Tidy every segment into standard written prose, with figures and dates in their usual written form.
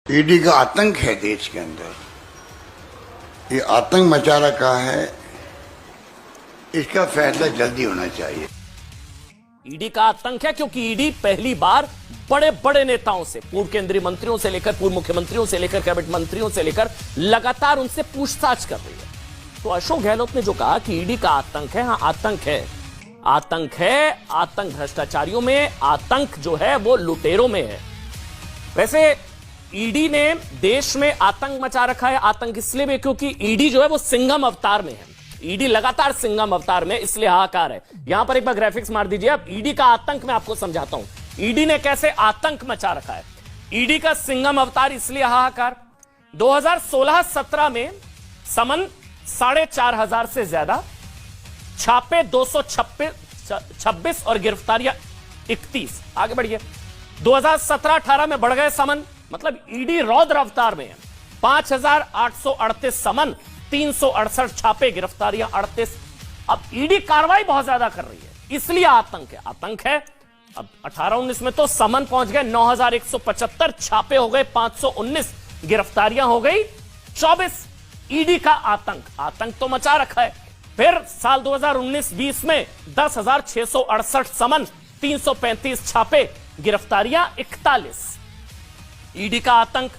ED का आतंक है देश के अंदर। ये आतंक मचा रखा है, इसका फैसला जल्दी होना चाहिए। ईडी का आतंक है क्योंकि ईडी पहली बार बड़े बड़े नेताओं से, पूर्व केंद्रीय मंत्रियों से लेकर पूर्व मुख्यमंत्रियों से लेकर कैबिनेट मंत्रियों से लेकर लगातार उनसे पूछताछ कर रही है। तो अशोक गहलोत ने जो कहा कि ईडी का आतंक है, हाँ आतंक है, आतंक है, आतंक भ्रष्टाचारियों में, आतंक जो है वो लुटेरों में है। वैसे ईडी ने देश में आतंक मचा रखा है। आतंक इसलिए भी क्योंकि ईडी जो है वो सिंघम अवतार में है। ईडी लगातार सिंघम अवतार में, इसलिए हाहाकार है। यहां पर एक बार ग्राफिक्स मार दीजिए। अब ईडी का आतंक मैं आपको समझाता हूं, ईडी ने कैसे आतंक मचा रखा है। ईडी का सिंघम अवतार इसलिए हाहाकार, 2016-17 में समन 4,500 से ज्यादा, छापे 226 और गिरफ्तारियां 31। आगे बढ़िए, 2017-18 में बढ़ गए समन, मतलब ईडी रौद्र अवतार में है। 5,838 समन, 368 छापे, गिरफ्तारियां 38। अब ईडी कार्रवाई बहुत ज्यादा कर रही है, इसलिए आतंक है। आतंक है। अब 18-19 में तो समन पहुंच गए 9,175, छापे हो गए 519, गिरफ्तारियां हो गई 24। ईडी का आतंक, आतंक तो मचा रखा है। फिर साल 2019-20 में 10,668 समन, 335 छापे, गिरफ्तारियां 41। ईडी का आतंक।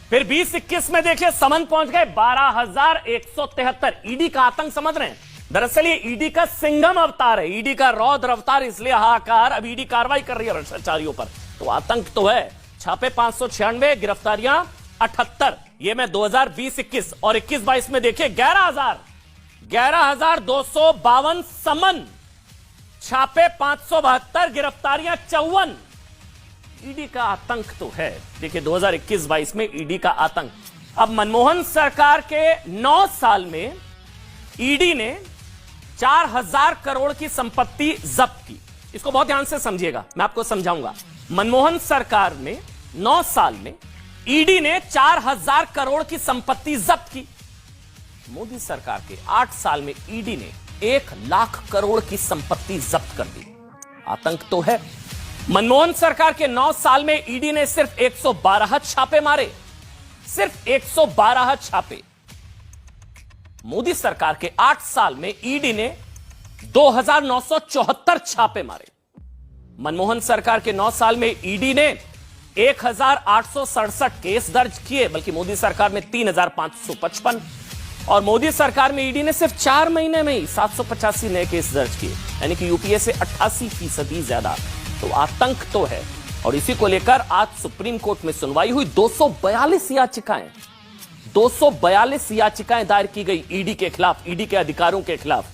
फिर 20-21 में देखिए समन पहुंच गए 12,173। ईडी का आतंक समझ रहे हैं? दरअसल ये ईडी का सिंघम अवतार है, ईडी का रौद्र अवतार, इसलिए हाहाकार। अब ईडी कार्रवाई कर रही है भ्रष्टाचारियों पर, तो आतंक तो है। छापे 596, गिरफ्तारियां 78। ये मैं 2020-21 और 21-22 में देखिए 11,252 समन, छापे 572, गिरफ्तारियां 54। ईडी का आतंक तो है। देखिए 2021-22 में ईडी का आतंक। अब मनमोहन सरकार के 9 साल में ईडी ने 4,000 करोड़ की संपत्ति जब्त की। इसको बहुत ध्यान से समझिएगा, मैं आपको समझाऊंगा। मनमोहन सरकार में 9 साल में ईडी ने 4,000 करोड़ की संपत्ति जब्त की। मोदी सरकार के 8 साल में ईडी ने 1 लाख करोड़ की संपत्ति जब्त कर दी। आतंक तो है। मनमोहन सरकार के 9 साल में ईडी ने सिर्फ 112 छापे मारे, सिर्फ 112 छापे। मोदी सरकार के 8 साल में ईडी ने 2,974 छापे मारे। मनमोहन सरकार के 9 साल में ईडी ने 1,867 केस दर्ज किए, बल्कि मोदी सरकार में 3,555। और मोदी सरकार में ईडी ने सिर्फ 4 महीने में ही 785 नए केस दर्ज किए, यानी कि यूपीए से 88% ज्यादा। तो आतंक तो है। और इसी को लेकर आज सुप्रीम कोर्ट में सुनवाई हुई। 242 याचिकाएं दायर की गई ईडी के खिलाफ, ईडी के अधिकारों के खिलाफ।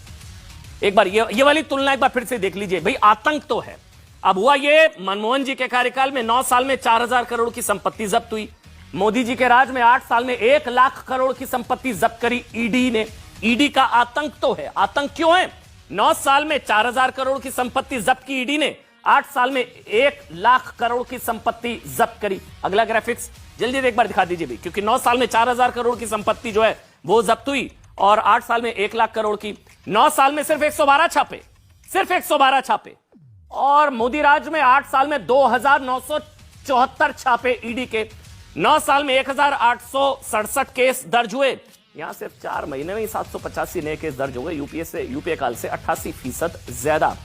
एक बार ये वाली तुलना एक बार फिर से देख लीजिए। भाई आतंक तो है। अब हुआ ये, मनमोहन जी के कार्यकाल में 9 साल में 4,000 करोड़ की संपत्ति जब्त हुई। मोदी जी के राज में 8 साल में 1 लाख करोड़ की संपत्ति जब्त करी ईडी ने। ईडी का आतंक तो है। आतंक क्यों है? 9 साल में 4,000 करोड़ की संपत्ति जब्त की ईडी ने, 8 साल में 1 लाख करोड़ की संपत्ति जब्त करी। अगला ग्राफिक्स जल्दी एक बार दिखा दीजिए भी, क्योंकि 9 साल में 4,000 करोड़ की संपत्ति जो है वो जब्त हुई और 8 साल में 1 लाख करोड़ की। 9 साल में सिर्फ 112 छापे, सिर्फ 112 छापे। और मोदी राज में 8 साल में 2,974 छापे ईडी के। 9 साल में 1,867 केस दर्ज हुए। यहां सिर्फ 4 महीने में ही 785 नए केस दर्ज हो गए, यूपीए काल से 88% ज्यादा।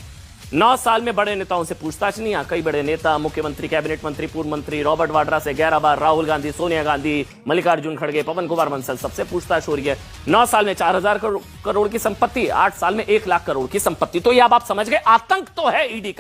9 साल में बड़े नेताओं से पूछताछ नहीं। कई बड़े नेता, मुख्यमंत्री, कैबिनेट मंत्री, पूर्व मंत्री, रॉबर्ट वाड्रा से 11 बार, राहुल गांधी, सोनिया गांधी, मल्लिकार्जुन खड़गे, पवन कुमार बंसल, सबसे पूछताछ हो रही है। 9 साल में 4,000 करोड़ की संपत्ति, 8 साल में 1 लाख करोड़ की संपत्ति। तो ये अब आप समझ गए, आतंक तो है ईडी का।